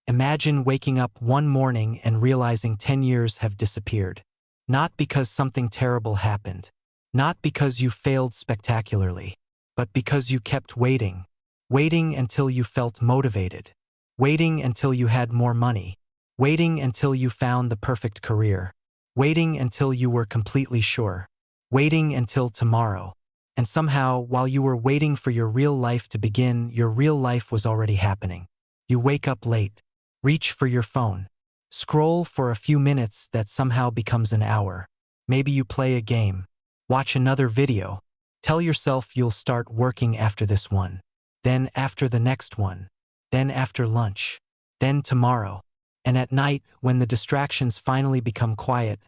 Imagine waking up one morning and realizing 10 years have disappeared. Not because something terrible happened. Not because you failed spectacularly. But because you kept waiting. Waiting until you felt motivated. Waiting until you had more money. Waiting until you found the perfect career. Waiting until you were completely sure. Waiting until tomorrow. And somehow, while you were waiting for your real life to begin, your real life was already happening. You wake up late. Reach for your phone. Scroll for a few minutes that somehow becomes an hour. Maybe you play a game. Watch another video. Tell yourself you'll start working after this one. Then after the next one. Then after lunch. Then tomorrow. And at night, when the distractions finally become quiet,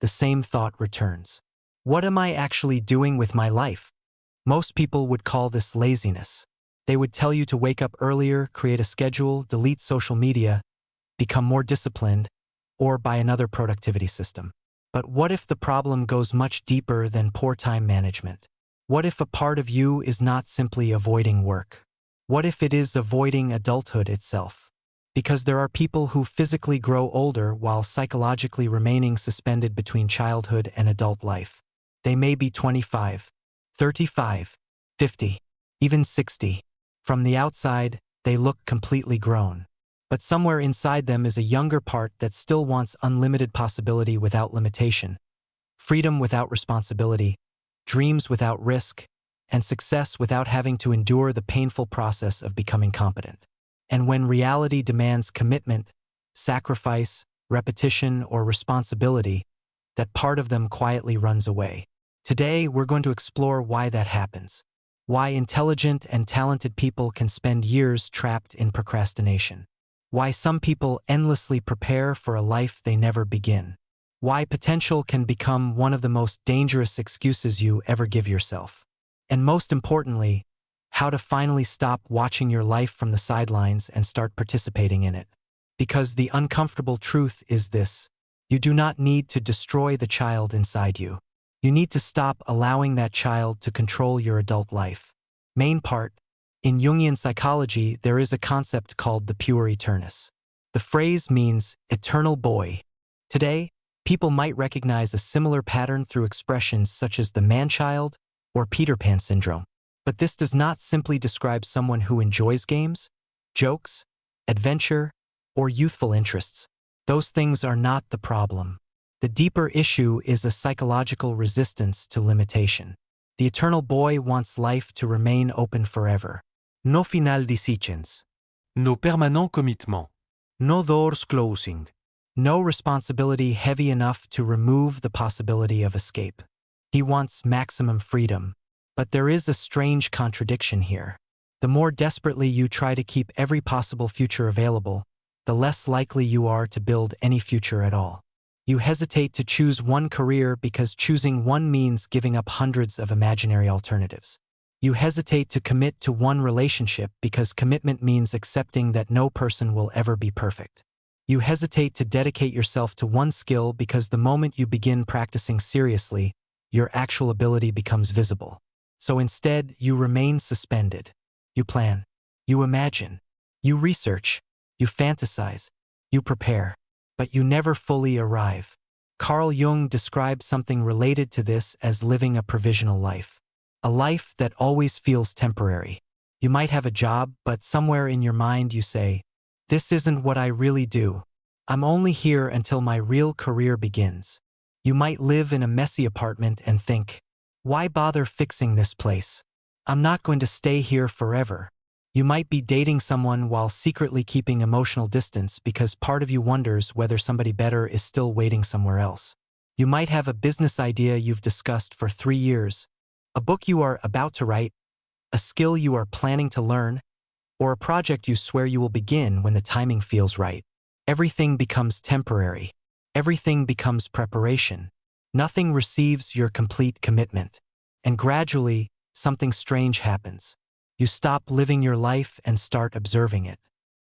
the same thought returns. What am I actually doing with my life? Most people would call this laziness. They would tell you to wake up earlier, create a schedule, delete social media, become more disciplined, or buy another productivity system. But what if the problem goes much deeper than poor time management? What if a part of you is not simply avoiding work? What if it is avoiding adulthood itself? Because there are people who physically grow older while psychologically remaining suspended between childhood and adult life. They may be 25, 35, 50, even 60. From the outside, they look completely grown. But somewhere inside them is a younger part that still wants unlimited possibility without limitation, freedom without responsibility, dreams without risk, and success without having to endure the painful process of becoming competent. And when reality demands commitment, sacrifice, repetition, or responsibility, that part of them quietly runs away. Today, we're going to explore why that happens. Why intelligent and talented people can spend years trapped in procrastination. Why some people endlessly prepare for a life they never begin. Why potential can become one of the most dangerous excuses you ever give yourself. And most importantly, how to finally stop watching your life from the sidelines and start participating in it. Because the uncomfortable truth is this: you do not need to destroy the child inside you. You need to stop allowing that child to control your adult life. Main part: in Jungian psychology, there is a concept called the puer aeternus. The phrase means eternal boy. Today, people might recognize a similar pattern through expressions such as the man-child or Peter Pan syndrome. But this does not simply describe someone who enjoys games, jokes, adventure, or youthful interests. Those things are not the problem. The deeper issue is a psychological resistance to limitation. The eternal boy wants life to remain open forever. No final decisions. No permanent commitment. No doors closing. No responsibility heavy enough to remove the possibility of escape. He wants maximum freedom. But there is a strange contradiction here. The more desperately you try to keep every possible future available, the less likely you are to build any future at all. You hesitate to choose one career because choosing one means giving up hundreds of imaginary alternatives. You hesitate to commit to one relationship because commitment means accepting that no person will ever be perfect. You hesitate to dedicate yourself to one skill because the moment you begin practicing seriously, your actual ability becomes visible. So instead, you remain suspended. You plan. You imagine. You research. You fantasize. You prepare. But you never fully arrive. Carl Jung described something related to this as living a provisional life. A life that always feels temporary. You might have a job, but somewhere in your mind you say, "This isn't what I really do. I'm only here until my real career begins." You might live in a messy apartment and think, "Why bother fixing this place? I'm not going to stay here forever." You might be dating someone while secretly keeping emotional distance because part of you wonders whether somebody better is still waiting somewhere else. You might have a business idea you've discussed for 3 years, a book you are about to write, a skill you are planning to learn, or a project you swear you will begin when the timing feels right. Everything becomes temporary. Everything becomes preparation. Nothing receives your complete commitment. And gradually, something strange happens. You stop living your life and start observing it.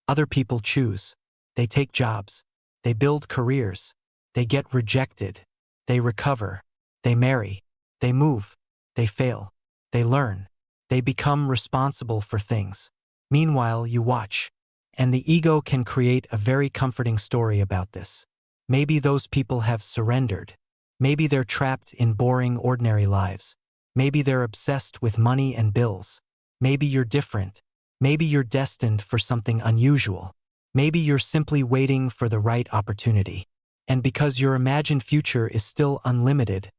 Other people choose. They take jobs. They build careers. They get rejected. They recover. They marry. They move. They fail. They learn. They become responsible for things. Meanwhile, you watch. And the ego can create a very comforting story about this. Maybe those people have surrendered. Maybe they're trapped in boring, ordinary lives. Maybe they're obsessed with money and bills. Maybe you're different. Maybe you're destined for something unusual. Maybe you're simply waiting for the right opportunity. And because your imagined future is still unlimited,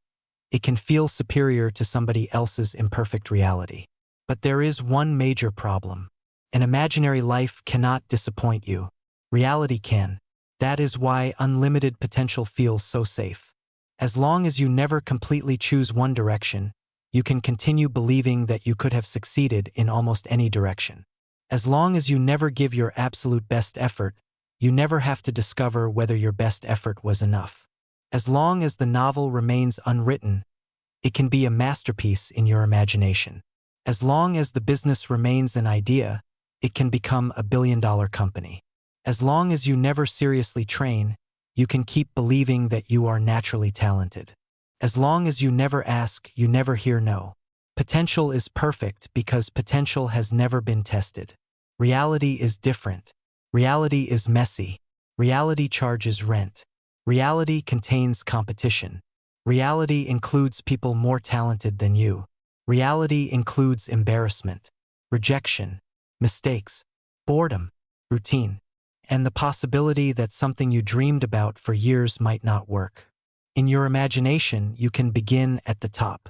it can feel superior to somebody else's imperfect reality. But there is one major problem. An imaginary life cannot disappoint you. Reality can. That is why unlimited potential feels so safe. As long as you never completely choose one direction, you can continue believing that you could have succeeded in almost any direction. As long as you never give your absolute best effort, you never have to discover whether your best effort was enough. As long as the novel remains unwritten, it can be a masterpiece in your imagination. As long as the business remains an idea, it can become a billion-dollar company. As long as you never seriously train, you can keep believing that you are naturally talented. As long as you never ask, you never hear no. Potential is perfect because potential has never been tested. Reality is different. Reality is messy. Reality charges rent. Reality contains competition. Reality includes people more talented than you. Reality includes embarrassment, rejection, mistakes, boredom, routine, and the possibility that something you dreamed about for years might not work. In your imagination, you can begin at the top.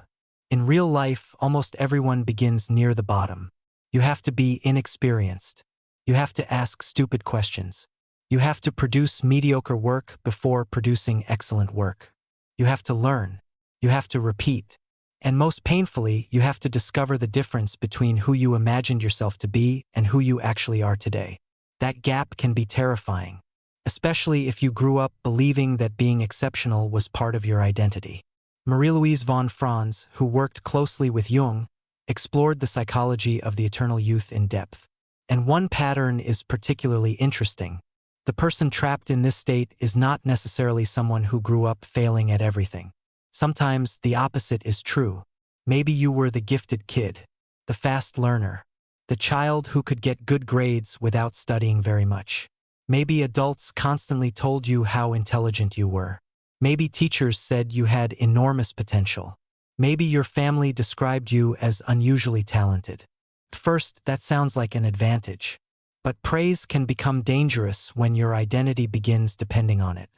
In real life, almost everyone begins near the bottom. You have to be inexperienced. You have to ask stupid questions. You have to produce mediocre work before producing excellent work. You have to learn. You have to repeat. And most painfully, you have to discover the difference between who you imagined yourself to be and who you actually are today. That gap can be terrifying, especially if you grew up believing that being exceptional was part of your identity. Marie-Louise von Franz, who worked closely with Jung, explored the psychology of the eternal youth in depth. And one pattern is particularly interesting. The person trapped in this state is not necessarily someone who grew up failing at everything. Sometimes the opposite is true. Maybe you were the gifted kid, the fast learner, the child who could get good grades without studying very much. Maybe adults constantly told you how intelligent you were. Maybe teachers said you had enormous potential. Maybe your family described you as unusually talented. At first, that sounds like an advantage. But praise can become dangerous when your identity begins depending on it.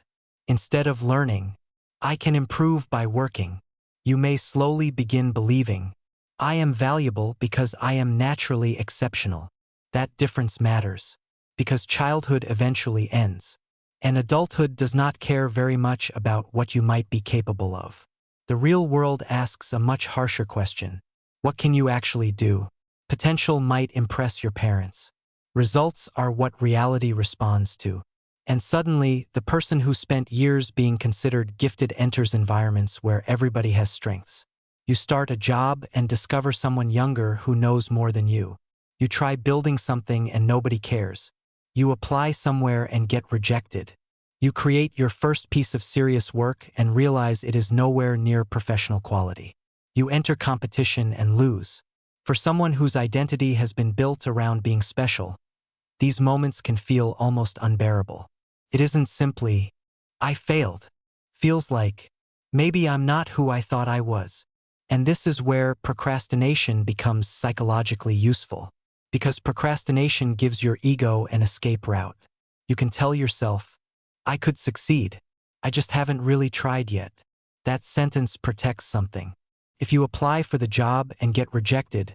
Instead of learning, I can improve by working, you may slowly begin believing, I am valuable because I am naturally exceptional. That difference matters, because childhood eventually ends. And adulthood does not care very much about what you might be capable of. The real world asks a much harsher question. What can you actually do? Potential might impress your parents. Results are what reality responds to. And suddenly, the person who spent years being considered gifted enters environments where everybody has strengths. You start a job and discover someone younger who knows more than you. You try building something and nobody cares. You apply somewhere and get rejected. You create your first piece of serious work and realize it is nowhere near professional quality. You enter competition and lose. For someone whose identity has been built around being special, these moments can feel almost unbearable. It isn't simply, I failed. Feels like, maybe I'm not who I thought I was. And this is where procrastination becomes psychologically useful. Because procrastination gives your ego an escape route. You can tell yourself, I could succeed. I just haven't really tried yet. That sentence protects something. If you apply for the job and get rejected,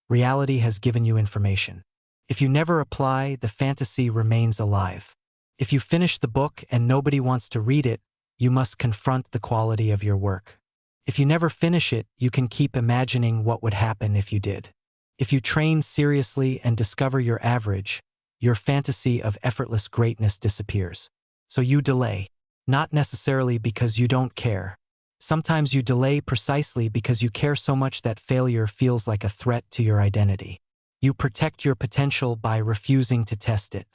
reality has given you information. If you never apply, the fantasy remains alive. If you finish the book and nobody wants to read it, you must confront the quality of your work. If you never finish it, you can keep imagining what would happen if you did. If you train seriously and discover you're average, your fantasy of effortless greatness disappears. So you delay, not necessarily because you don't care. Sometimes you delay precisely because you care so much that failure feels like a threat to your identity. You protect your potential by refusing to test it.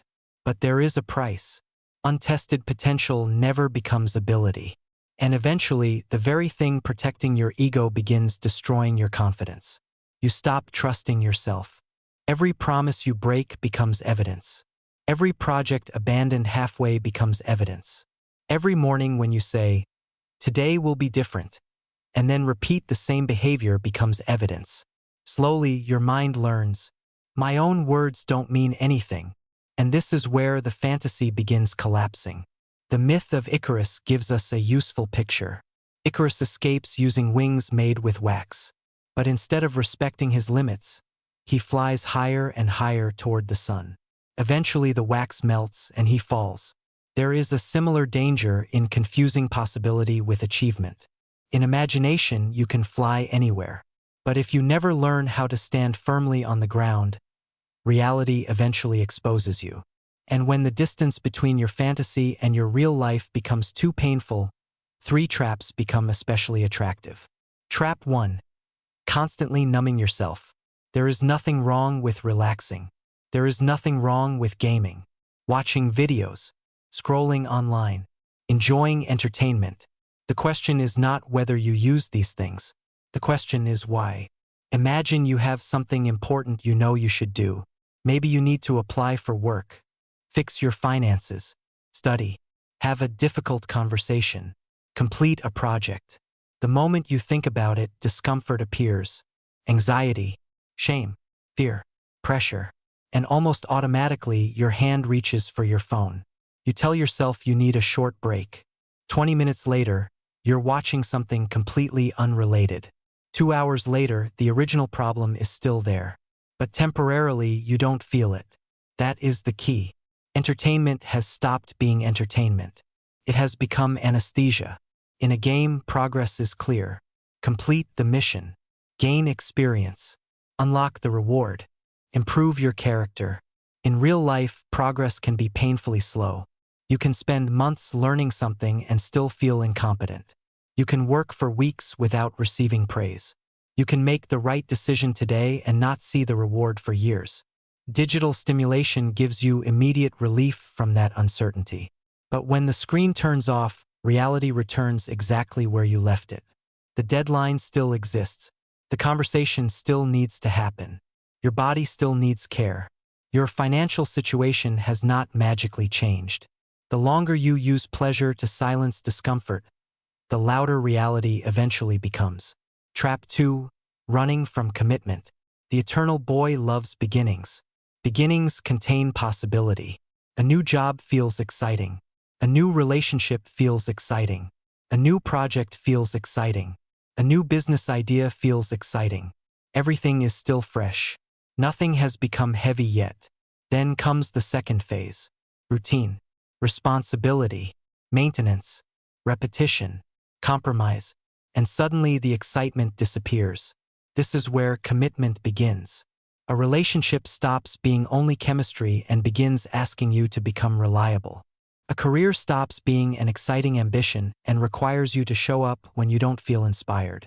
But there is a price. Untested potential never becomes ability. And eventually, the very thing protecting your ego begins destroying your confidence. You stop trusting yourself. Every promise you break becomes evidence. Every project abandoned halfway becomes evidence. Every morning when you say, "Today will be different," and then repeat the same behavior becomes evidence. Slowly, your mind learns, "My own words don't mean anything," and this is where the fantasy begins collapsing. The myth of Icarus gives us a useful picture. Icarus escapes using wings made with wax. But instead of respecting his limits, he flies higher and higher toward the sun. Eventually the wax melts and he falls. There is a similar danger in confusing possibility with achievement. In imagination, you can fly anywhere. But if you never learn how to stand firmly on the ground, reality eventually exposes you. And when the distance between your fantasy and your real life becomes too painful, 3 traps become especially attractive. Trap 1. Constantly numbing yourself. There is nothing wrong with relaxing. There is nothing wrong with gaming, watching videos, scrolling online, enjoying entertainment. The question is not whether you use these things. The question is why. Imagine you have something important you know you should do. Maybe you need to apply for work, fix your finances, study, have a difficult conversation, complete a project. The moment you think about it, discomfort appears. Anxiety, shame, fear, pressure. And almost automatically, your hand reaches for your phone. You tell yourself you need a short break. 20 minutes later, you're watching something completely unrelated. 2 hours later, the original problem is still there. But temporarily, you don't feel it. That is the key. Entertainment has stopped being entertainment. It has become anesthesia. In a game, progress is clear. Complete the mission. Gain experience. Unlock the reward. Improve your character. In real life, progress can be painfully slow. You can spend months learning something and still feel incompetent. You can work for weeks without receiving praise. You can make the right decision today and not see the reward for years. Digital stimulation gives you immediate relief from that uncertainty. But when the screen turns off, reality returns exactly where you left it. The deadline still exists. The conversation still needs to happen. Your body still needs care. Your financial situation has not magically changed. The longer you use pleasure to silence discomfort, the louder reality eventually becomes. Trap 2. Running from commitment. The eternal boy loves beginnings. Beginnings contain possibility. A new job feels exciting. A new relationship feels exciting. A new project feels exciting. A new business idea feels exciting. Everything is still fresh. Nothing has become heavy yet. Then comes the second phase. Routine, responsibility, maintenance, repetition, compromise, and suddenly the excitement disappears. This is where commitment begins. A relationship stops being only chemistry and begins asking you to become reliable. A career stops being an exciting ambition and requires you to show up when you don't feel inspired.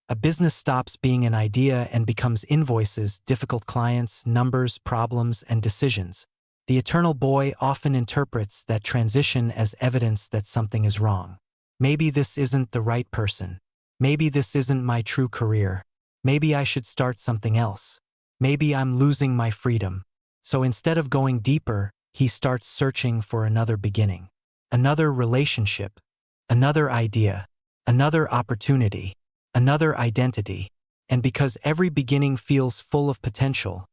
A business stops being an idea and becomes invoices, difficult clients, numbers, problems, and decisions. The eternal boy often interprets that transition as evidence that something is wrong. Maybe this isn't the right person. Maybe this isn't my true career. Maybe I should start something else. Maybe I'm losing my freedom. So instead of going deeper, he starts searching for another beginning, another relationship, another idea, another opportunity, another identity. And because every beginning feels full of potential,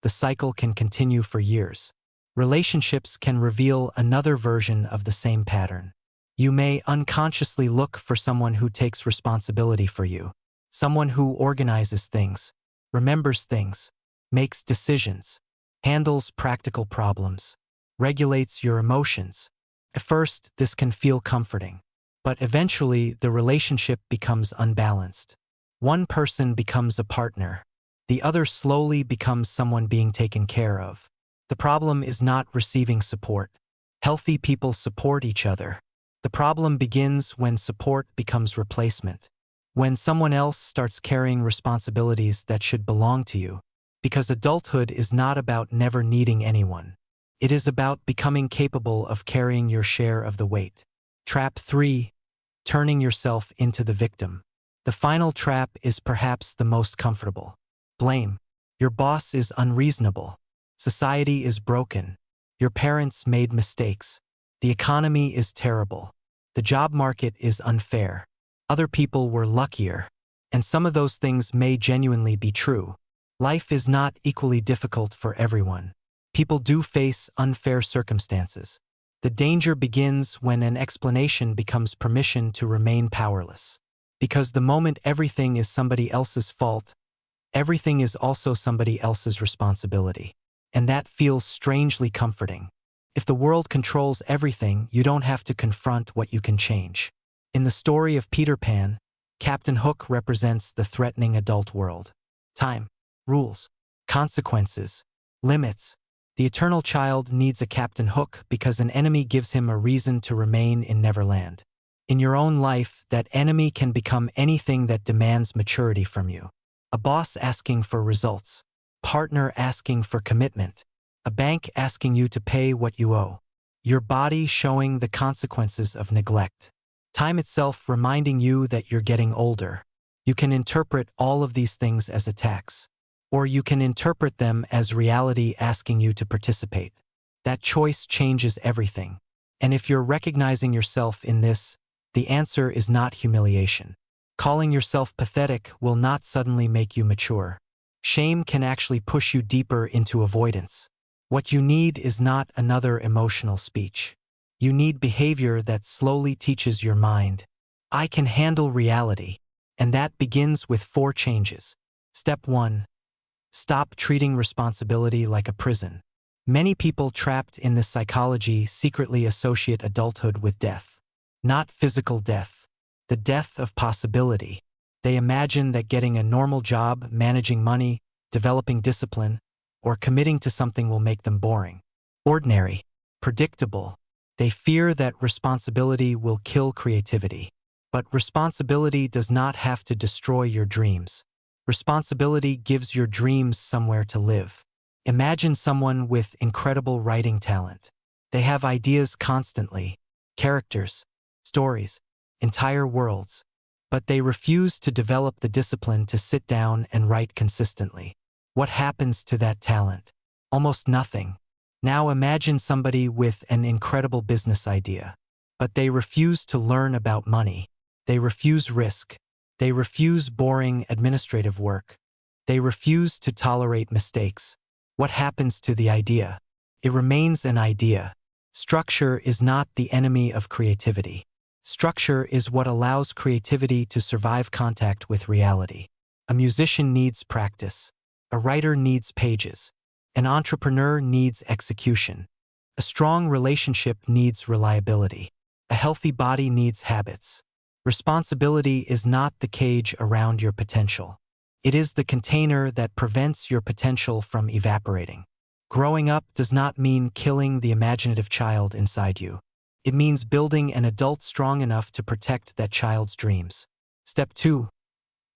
the cycle can continue for years. Relationships can reveal another version of the same pattern. You may unconsciously look for someone who takes responsibility for you, someone who organizes things, remembers things, makes decisions, handles practical problems, regulates your emotions. At first, this can feel comforting, but eventually the relationship becomes unbalanced. One person becomes a partner. The other slowly becomes someone being taken care of. The problem is not receiving support. Healthy people support each other. The problem begins when support becomes replacement. When someone else starts carrying responsibilities that should belong to you. Because adulthood is not about never needing anyone. It is about becoming capable of carrying your share of the weight. Trap 3. Turning yourself into the victim. The final trap is perhaps the most comfortable. Blame. Your boss is unreasonable. Society is broken. Your parents made mistakes. The economy is terrible. The job market is unfair. Other people were luckier. And some of those things may genuinely be true. Life is not equally difficult for everyone. People do face unfair circumstances. The danger begins when an explanation becomes permission to remain powerless. Because the moment everything is somebody else's fault, everything is also somebody else's responsibility. And that feels strangely comforting. If the world controls everything, you don't have to confront what you can change. In the story of Peter Pan, Captain Hook represents the threatening adult world. Time, rules, consequences, limits. The eternal child needs a Captain Hook because an enemy gives him a reason to remain in Neverland. In your own life, that enemy can become anything that demands maturity from you. A boss asking for results, partner asking for commitment, a bank asking you to pay what you owe, your body showing the consequences of neglect, time itself reminding you that you're getting older. You can interpret all of these things as attacks, or you can interpret them as reality asking you to participate. That choice changes everything. And if you're recognizing yourself in this, the answer is not humiliation. Calling yourself pathetic will not suddenly make you mature. Shame can actually push you deeper into avoidance. What you need is not another emotional speech. You need behavior that slowly teaches your mind, I can handle reality. And that begins with 4 changes. Step 1. Stop treating responsibility like a prison. Many people trapped in this psychology secretly associate adulthood with death. Not physical death, the death of possibility. They imagine that getting a normal job, managing money, developing discipline, or committing to something will make them boring, ordinary, predictable. They fear that responsibility will kill creativity. But responsibility does not have to destroy your dreams. Responsibility gives your dreams somewhere to live. Imagine someone with incredible writing talent. They have ideas constantly, characters, stories, entire worlds, but they refuse to develop the discipline to sit down and write consistently. What happens to that talent? Almost nothing. Now imagine somebody with an incredible business idea, but they refuse to learn about money. They refuse risk. They refuse boring administrative work. They refuse to tolerate mistakes. What happens to the idea? It remains an idea. Structure is not the enemy of creativity. Structure is what allows creativity to survive contact with reality. A musician needs practice. A writer needs pages. An entrepreneur needs execution. A strong relationship needs reliability. A healthy body needs habits. Responsibility is not the cage around your potential. It is the container that prevents your potential from evaporating. Growing up does not mean killing the imaginative child inside you. It means building an adult strong enough to protect that child's dreams. Step 2.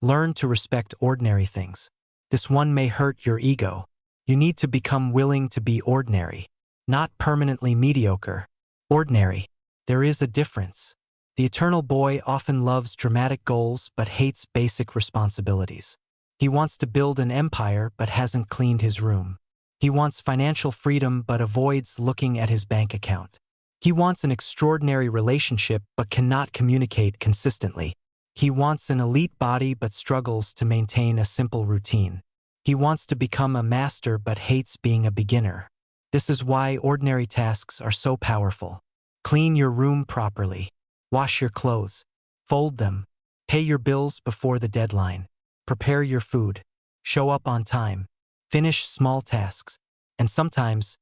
Learn to respect ordinary things. This one may hurt your ego. You need to become willing to be ordinary, not permanently mediocre. Ordinary. There is a difference. The eternal boy often loves dramatic goals but hates basic responsibilities. He wants to build an empire but hasn't cleaned his room. He wants financial freedom but avoids looking at his bank account. He wants an extraordinary relationship but cannot communicate consistently. He wants an elite body but struggles to maintain a simple routine. He wants to become a master but hates being a beginner. This is why ordinary tasks are so powerful. Clean your room properly. Wash your clothes. Fold them. Pay your bills before the deadline. Prepare your food. Show up on time. Finish small tasks. And sometimes,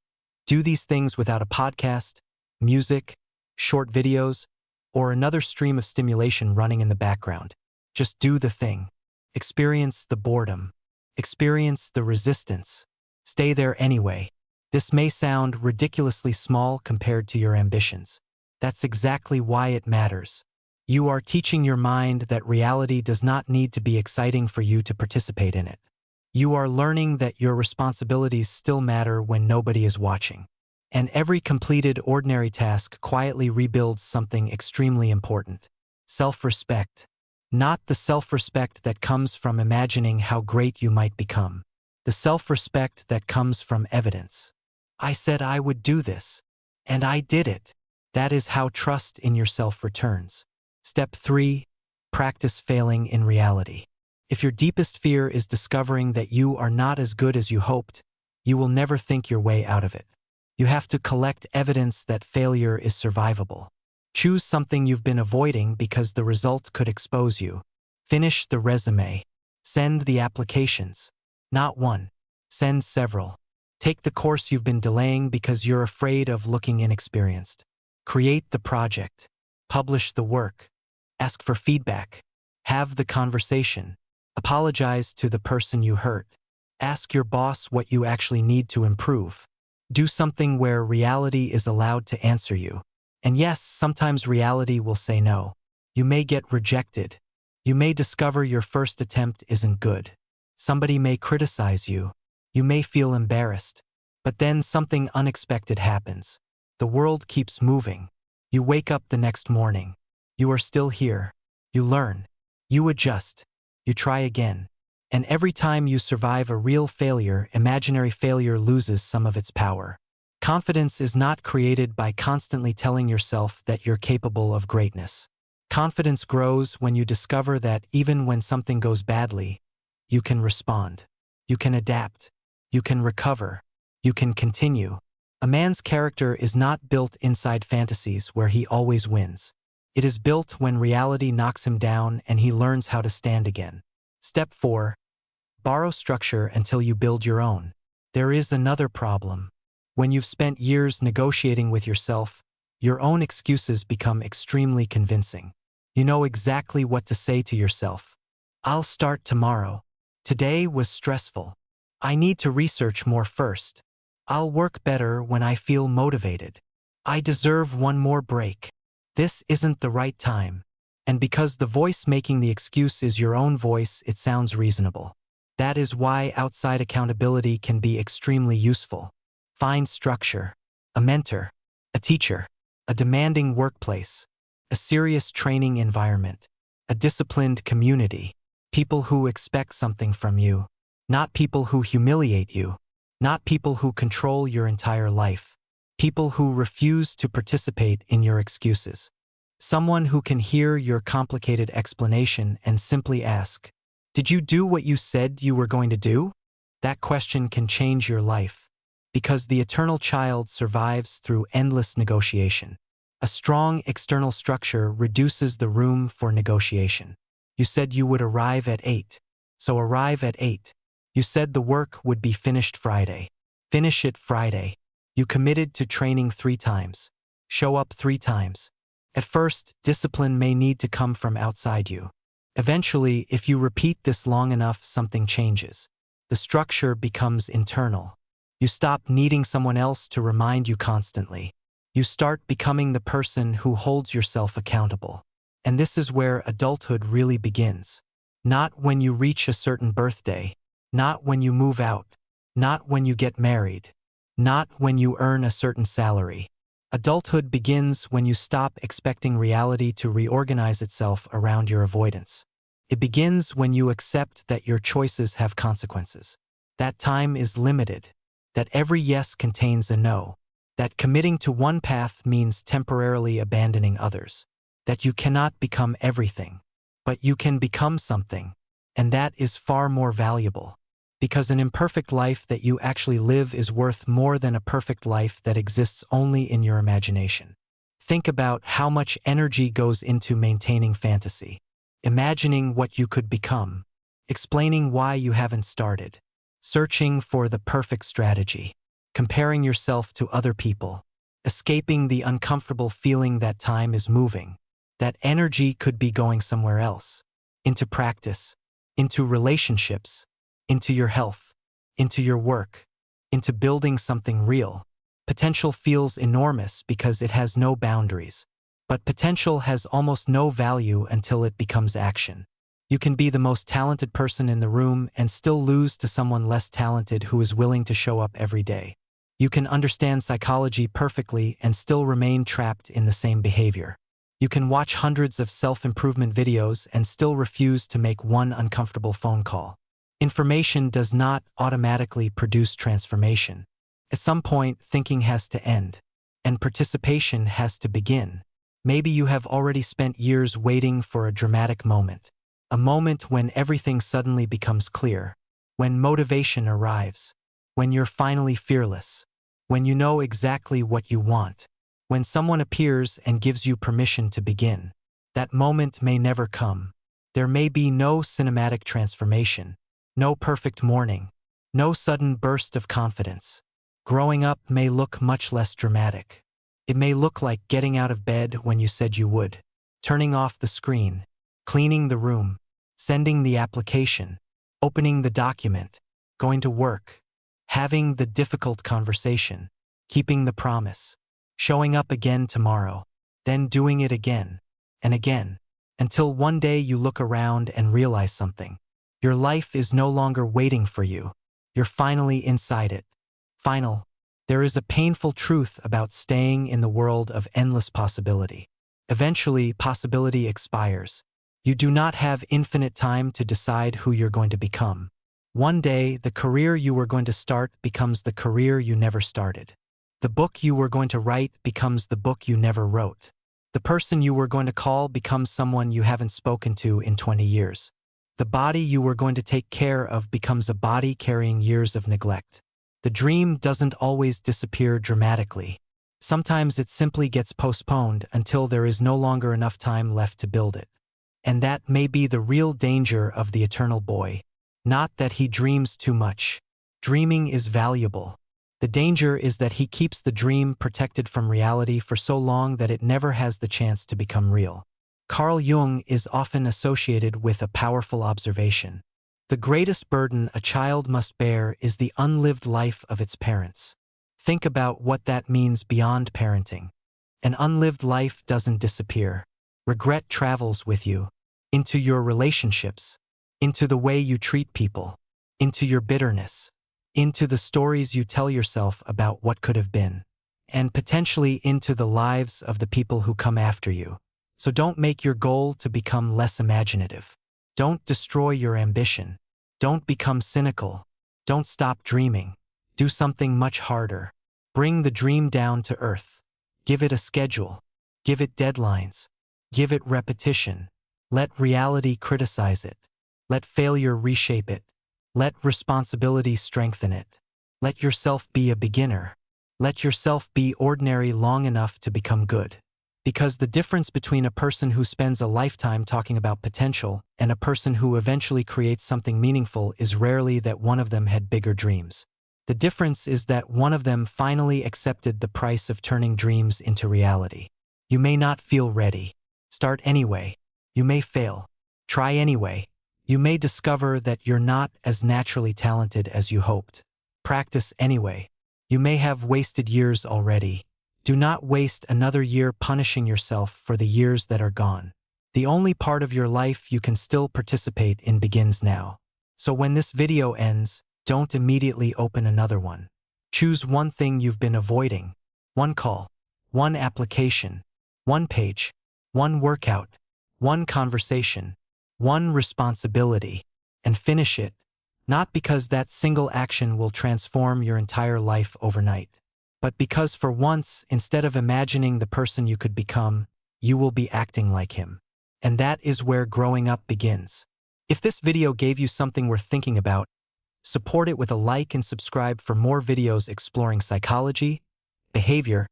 do these things without a podcast, music, short videos, or another stream of stimulation running in the background. Just do the thing. Experience the boredom. Experience the resistance. Stay there anyway. This may sound ridiculously small compared to your ambitions. That's exactly why it matters. You are teaching your mind that reality does not need to be exciting for you to participate in it. You are learning that your responsibilities still matter when nobody is watching. And every completed ordinary task quietly rebuilds something extremely important. Self-respect. Not the self-respect that comes from imagining how great you might become. The self-respect that comes from evidence. I said I would do this. And I did it. That is how trust in yourself returns. Step 3. Practice failing in reality. If your deepest fear is discovering that you are not as good as you hoped, you will never think your way out of it. You have to collect evidence that failure is survivable. Choose something you've been avoiding because the result could expose you. Finish the resume. Send the applications. Not one. Send several. Take the course you've been delaying because you're afraid of looking inexperienced. Create the project. Publish the work. Ask for feedback. Have the conversation. Apologize to the person you hurt. Ask your boss what you actually need to improve. Do something where reality is allowed to answer you. And yes, sometimes reality will say no. You may get rejected. You may discover your first attempt isn't good. Somebody may criticize you. You may feel embarrassed. But then something unexpected happens. The world keeps moving. You wake up the next morning. You are still here. You learn. You adjust. You try again. And every time you survive a real failure, imaginary failure loses some of its power. Confidence is not created by constantly telling yourself that you're capable of greatness. Confidence grows when you discover that even when something goes badly, you can respond. You can adapt. You can recover. You can continue. A man's character is not built inside fantasies where he always wins. It is built when reality knocks him down and he learns how to stand again. Step 4. Borrow structure until you build your own. There is another problem. When you've spent years negotiating with yourself, your own excuses become extremely convincing. You know exactly what to say to yourself. I'll start tomorrow. Today was stressful. I need to research more first. I'll work better when I feel motivated. I deserve one more break. This isn't the right time. And because the voice making the excuse is your own voice, it sounds reasonable. That is why outside accountability can be extremely useful. Find structure, a mentor, a teacher, a demanding workplace, a serious training environment, a disciplined community, people who expect something from you, not people who humiliate you, not people who control your entire life, people who refuse to participate in your excuses. Someone who can hear your complicated explanation and simply ask, "Did you do what you said you were going to do?" That question can change your life, because the eternal child survives through endless negotiation. A strong external structure reduces the room for negotiation. You said you would arrive at 8, so arrive at 8. You said the work would be finished Friday. Finish it Friday. You committed to training 3 times. Show up 3 times. At first, discipline may need to come from outside you. Eventually, if you repeat this long enough, something changes. The structure becomes internal. You stop needing someone else to remind you constantly. You start becoming the person who holds yourself accountable. And this is where adulthood really begins. Not when you reach a certain birthday, not when you move out, not when you get married, not when you earn a certain salary. Adulthood begins when you stop expecting reality to reorganize itself around your avoidance. It begins when you accept that your choices have consequences. That time is limited. That every yes contains a no. That committing to one path means temporarily abandoning others. That you cannot become everything, but you can become something, and that is far more valuable. Because an imperfect life that you actually live is worth more than a perfect life that exists only in your imagination. Think about how much energy goes into maintaining fantasy, imagining what you could become, explaining why you haven't started, searching for the perfect strategy, comparing yourself to other people, escaping the uncomfortable feeling that time is moving. That energy could be going somewhere else, into practice, into relationships, into your health, into your work, into building something real. Potential feels enormous because it has no boundaries, but potential has almost no value until it becomes action. You can be the most talented person in the room and still lose to someone less talented who is willing to show up every day. You can understand psychology perfectly and still remain trapped in the same behavior. You can watch hundreds of self-improvement videos and still refuse to make one uncomfortable phone call. Information does not automatically produce transformation. At some point, thinking has to end, and participation has to begin. Maybe you have already spent years waiting for a dramatic moment. A moment when everything suddenly becomes clear. When motivation arrives. When you're finally fearless. When you know exactly what you want. When someone appears and gives you permission to begin. That moment may never come. There may be no cinematic transformation. No perfect morning. No sudden burst of confidence. Growing up may look much less dramatic. It may look like getting out of bed when you said you would, turning off the screen, cleaning the room, sending the application, opening the document, going to work, having the difficult conversation, keeping the promise, showing up again tomorrow, then doing it again and again, until one day you look around and realize something. Your life is no longer waiting for you. You're finally inside it. There is a painful truth about staying in the world of endless possibility. Eventually, possibility expires. You do not have infinite time to decide who you're going to become. One day, the career you were going to start becomes the career you never started. The book you were going to write becomes the book you never wrote. The person you were going to call becomes someone you haven't spoken to in 20 years. The body you were going to take care of becomes a body carrying years of neglect. The dream doesn't always disappear dramatically. Sometimes it simply gets postponed until there is no longer enough time left to build it. And that may be the real danger of the eternal boy. Not that he dreams too much. Dreaming is valuable. The danger is that he keeps the dream protected from reality for so long that it never has the chance to become real. Carl Jung is often associated with a powerful observation. The greatest burden a child must bear is the unlived life of its parents. Think about what that means beyond parenting. An unlived life doesn't disappear. Regret travels with you, into your relationships, into the way you treat people, into your bitterness, into the stories you tell yourself about what could have been, and potentially into the lives of the people who come after you. So don't make your goal to become less imaginative. Don't destroy your ambition. Don't become cynical. Don't stop dreaming. Do something much harder. Bring the dream down to earth. Give it a schedule. Give it deadlines. Give it repetition. Let reality criticize it. Let failure reshape it. Let responsibility strengthen it. Let yourself be a beginner. Let yourself be ordinary long enough to become good. Because the difference between a person who spends a lifetime talking about potential and a person who eventually creates something meaningful is rarely that one of them had bigger dreams. The difference is that one of them finally accepted the price of turning dreams into reality. You may not feel ready. Start anyway. You may fail. Try anyway. You may discover that you're not as naturally talented as you hoped. Practice anyway. You may have wasted years already. Do not waste another year punishing yourself for the years that are gone. The only part of your life you can still participate in begins now. So when this video ends, don't immediately open another one. Choose one thing you've been avoiding. One call, one application, one page, one workout, one conversation, one responsibility, and finish it, not because that single action will transform your entire life overnight, but because for once, instead of imagining the person you could become, you will be acting like him. And that is where growing up begins. If this video gave you something worth thinking about, support it with a like and subscribe for more videos exploring psychology, behavior,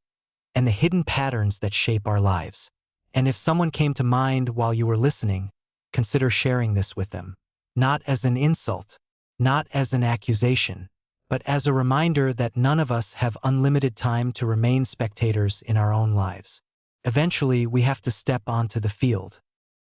and the hidden patterns that shape our lives. And if someone came to mind while you were listening, consider sharing this with them. Not as an insult, not as an accusation, but as a reminder that none of us have unlimited time to remain spectators in our own lives. Eventually, we have to step onto the field.